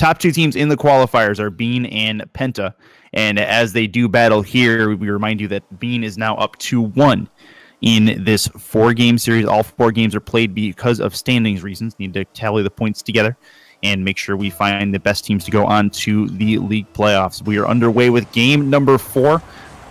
top two teams in the qualifiers are Bean and Penta. And as they do battle here, we remind you that Bean is now up 2-1 in this 4-game series. All 4 games are played because of standings reasons. Need to tally the points together and make sure we find the best teams to go on to the league playoffs. We are underway with game number 4.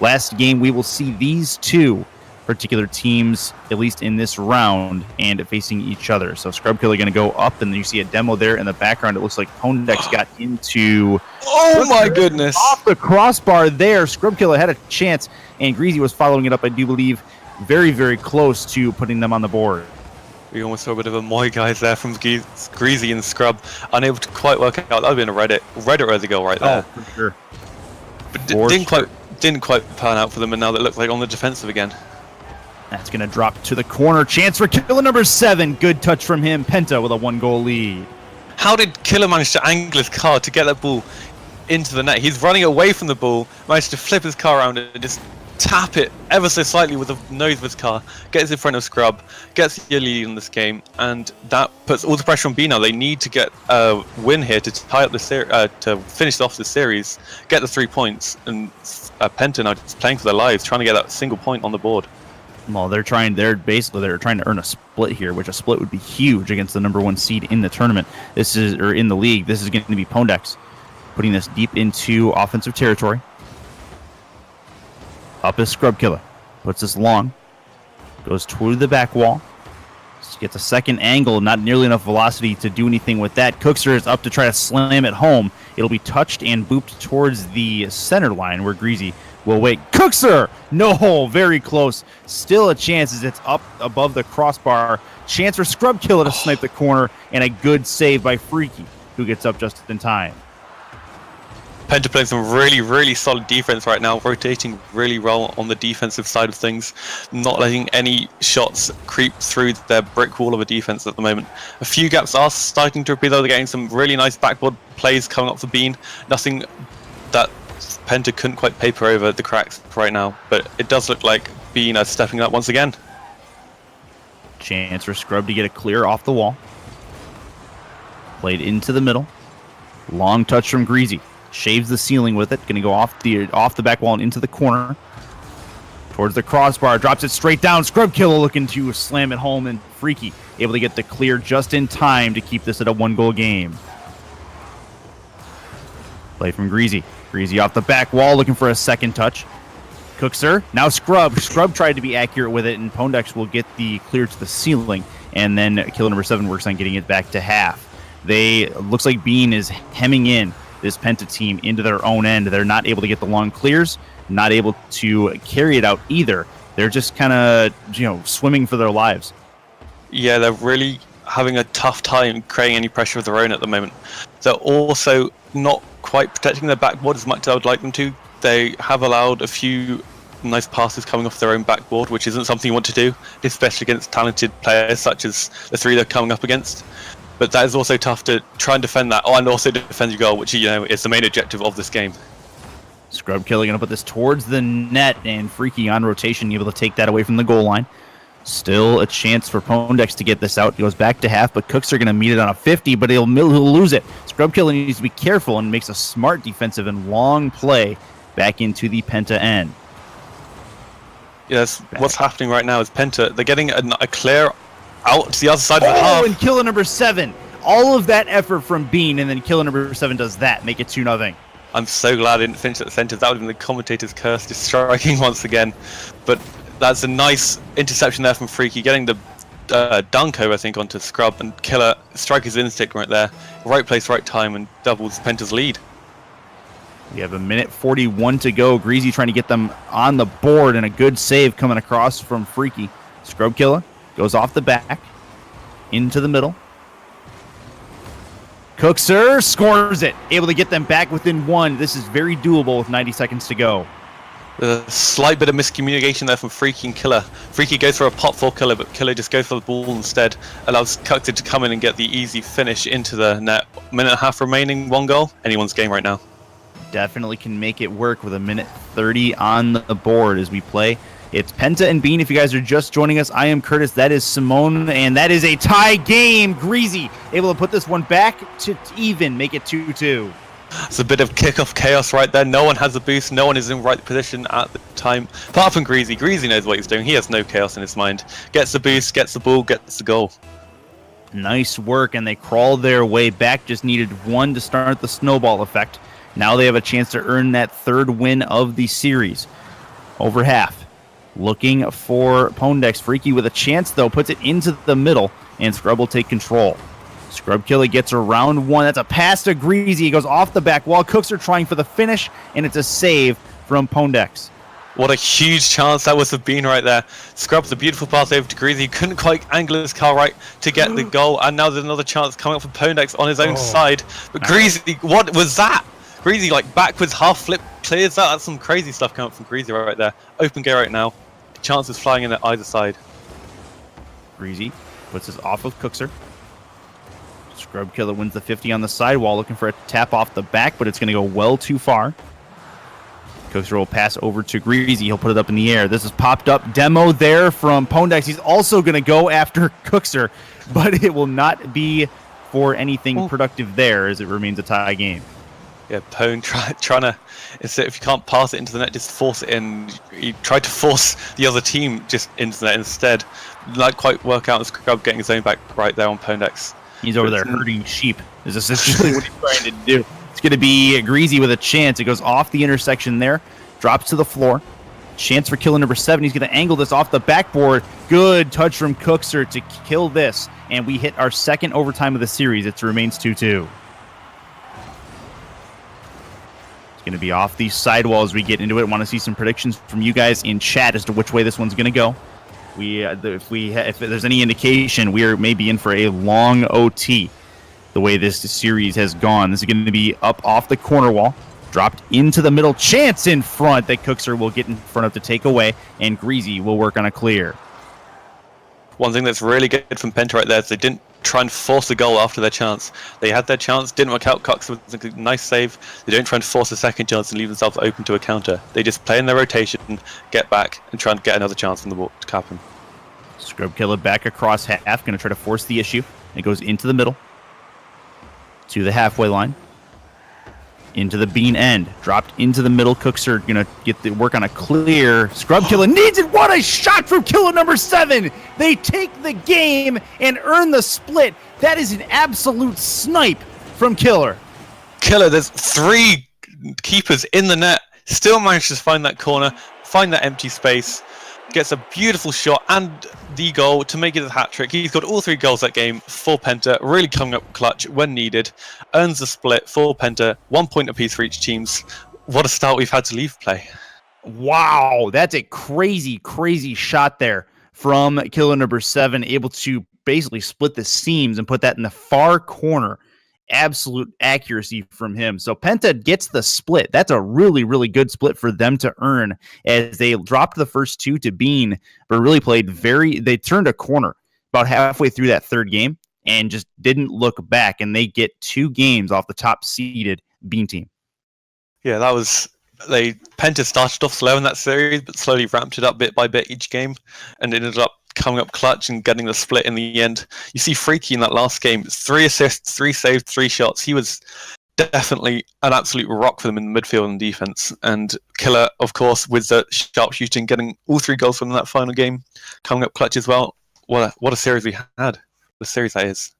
Last game, we will see these two particular teams, at least in this round, and facing each other. So Scrubkiller going to go up, and you see a demo there in the background. It looks like Pondex got into... Oh my goodness! Off the crossbar there. Scrubkiller had a chance, and Greasy was following it up, I do believe, very, very close to putting them on the board. We almost saw a bit of a Moi guys there from Greasy and Scrub, unable to quite work out. That would have been a Reddit-worthy goal right there. Oh, for sure. But didn't quite pan out for them, and now they look like on the defensive again. That's going to drop to the corner. Chance for killer number 7. Good touch from him. Penta with a 1-goal lead. How did Killer manage to angle his car to get that ball into the net? He's running away from the ball, managed to flip his car around and just tap it ever so slightly with the nose of his car, gets in front of Scrub, gets the lead in this game, and that puts all the pressure on B now. They need to get a win here to tie up the to finish off the series, get the 3 points, and Penta now just playing for their lives, trying to get that single point on the board. Well, they're trying to earn a split here, which a split would be huge against the number 1 seed in the tournament. In the league. This is going to be Pondex putting this deep into offensive territory. Up is Scrubkiller. Puts this long. Goes toward the back wall. Gets a second angle. Not nearly enough velocity to do anything with that. Cookser is up to try to slam it home. It'll be touched and booped towards the center line where Greasy will wait. Cookser! No, very close. Still a chance as it's up above the crossbar. Chance for Scrubkiller to snipe the corner. And a good save by Freaky, who gets up just in time. Penta playing some really, really solid defense right now, rotating really well on the defensive side of things, not letting any shots creep through their brick wall of a defense at the moment. A few gaps are starting to appear though. They're getting some really nice backboard plays coming up for Bean. Nothing that Penta couldn't quite paper over the cracks right now, but it does look like Bean are stepping up once again. Chance for Scrub to get a clear off the wall. Played into the middle. Long touch from Greasy. Shaves the ceiling with it. Going to go off the back wall and into the corner. Towards the crossbar. Drops it straight down. Scrubkiller looking to slam it home. And Freaky able to get the clear just in time to keep this at a 1-goal game. Play from Greasy. Greasy off the back wall looking for a second touch. Cookser. Now Scrub. Scrub tried to be accurate with it. And Pondex will get the clear to the ceiling. And then killer number 7 works on getting it back to half. Looks like Bean is hemming in this Penta team into their own end. They're not able to get the long clears, not able to carry it out either. They're just kind of, swimming for their lives. Yeah, they're really having a tough time creating any pressure of their own at the moment. They're also not quite protecting their backboard as much as I would like them to. They have allowed a few nice passes coming off their own backboard, which isn't something you want to do, especially against talented players such as the 3 they're coming up against. But that is also tough to try and defend that, and also defend your goal, which is the main objective of this game. Scrubkiller going to put this towards the net, and Freaky on rotation, able to take that away from the goal line. Still a chance for Pondex to get this out. He goes back to half, but Cooks are going to meet it on a 50, but he'll lose it. Scrubkiller needs to be careful and makes a smart defensive and long play back into the Penta end. Yes, what's happening right now is Penta, they're getting a clear out to the other side of the half. And killer number 7. All of that effort from Bean, and then killer number 7 does that. Make it 2-0. I'm so glad I didn't finish at the centre. That would have been the commentator's curse, just striking once again. But that's a nice interception there from Freaky, getting the Dunko, I think, onto Scrub, and Killer striker's instinct right there. Right place, right time, and doubles Penta's lead. We have 1:41 to go. Greasy trying to get them on the board, and a good save coming across from Freaky. Scrubkiller goes off the back, into the middle. Cookser scores it. Able to get them back within 1. This is very doable with 90 seconds to go. A slight bit of miscommunication there from Freaky and Killer. Freaky goes for a pop for Killer, but Killer just goes for the ball instead. Allows Cookser to come in and get the easy finish into the net. 1.5 remaining, 1 goal. Anyone's game right now. Definitely can make it work with 1:30 on the board as we play It's Penta and Bean. If you guys are just joining us, I am Curtis. That is Simone, and that is a tie game. Greasy able to put this one back to even, make it 2-2. It's a bit of kickoff chaos right there. No one has a boost. No one is in right position at the time. Apart from Greasy. Greasy knows what he's doing. He has no chaos in his mind. Gets the boost, gets the ball, gets the goal. Nice work, and they crawled their way back. Just needed one to start the snowball effect. Now they have a chance to earn that third win of the series. Over half. Looking for Pondex. Freaky with a chance, though. Puts it into the middle, and Scrub will take control. Scrub Killer gets around one. That's a pass to Greasy. He goes off the back wall. Cooks are trying for the finish, and it's a save from Pondex. What a huge chance that was of Bean right there. Scrub's a beautiful pass over to Greasy. He couldn't quite angle his car right to get the goal, and now there's another chance coming up for Pondex on his own side. But Greasy, what was that? Greasy, like, backwards half flip clears that. That's some crazy stuff coming up from Greasy right there. Open gear right now. Chances flying in at either side. Greasy puts this off of Cookser. Scrub Killer wins the 50 on the sidewall, looking for a tap off the back, but it's going to go well too far. Cookser will pass over to Greasy. He'll put it up in the air. This is popped up demo there from Pondex. He's also going to go after Cookser, but it will not be for anything productive there, as it remains a tie game. Yeah, Pone trying to, instead, if you can't pass it into the net, just force it in. He tried to force the other team just into the net instead. Not quite work out, and Scrub getting his own back right there on Pondex. He's over there herding sheep. Is this essentially what he's trying to do? It's going to be Greasy with a chance. It goes off the intersection there, drops to the floor. Chance for killer number 7. He's going to angle this off the backboard. Good touch from Cookser to kill this. And we hit our second overtime of the series. It remains 2-2. It's going to be off the sidewall as we get into it. I want to see some predictions from you guys in chat as to which way this one's going to go. If there's any indication, we are maybe in for a long OT. The way this series has gone, this is going to be up off the corner wall, dropped into the middle. Chance in front that Cookser will get in front of to take away, and Greasy will work on a clear. One thing that's really good from Penta right there is they didn't try and force a goal after their chance. They had their chance, didn't work out. Cox was a nice save. They don't try and force a second chance and leave themselves open to a counter. They just play in their rotation, get back, and try and get another chance on the ball to happen. Scrub Killer back across half, going to try to force the issue. It goes into the middle, to the halfway line, into the Bean end, dropped into the middle. Cooks are going to get the work on a clear. Scrub Killer needs it. What a shot from killer number 7. They take the game and earn the split. That is an absolute snipe from Killer. Killer, there's 3 keepers in the net, still manages to find that corner, find that empty space, gets a beautiful shot and the goal to make it a hat-trick. He's got all 3 goals that game for Penta, really coming up clutch when needed, earns the split for Penta, 1 point apiece for each teams. What a start we've had to leave play. Wow, that's a crazy, crazy shot there from killer number 7, able to basically split the seams and put that in the far corner. Absolute accuracy from him. So Penta gets the split. That's a really, really good split for them to earn, as they dropped the first 2 to Bean, but really played they turned a corner about halfway through that third game and just didn't look back, and they get 2 games off the top seeded Bean team. Yeah, that was Penta started off slow in that series, but slowly ramped it up bit by bit each game, and ended up coming up clutch and getting the split in the end. You see Freaky in that last game, 3 assists, 3 saves, 3 shots. He was definitely an absolute rock for them in the midfield and defense. And Killer, of course, with the sharp shooting, getting all 3 goals from that final game, coming up clutch as well. What a series we had. The series that is.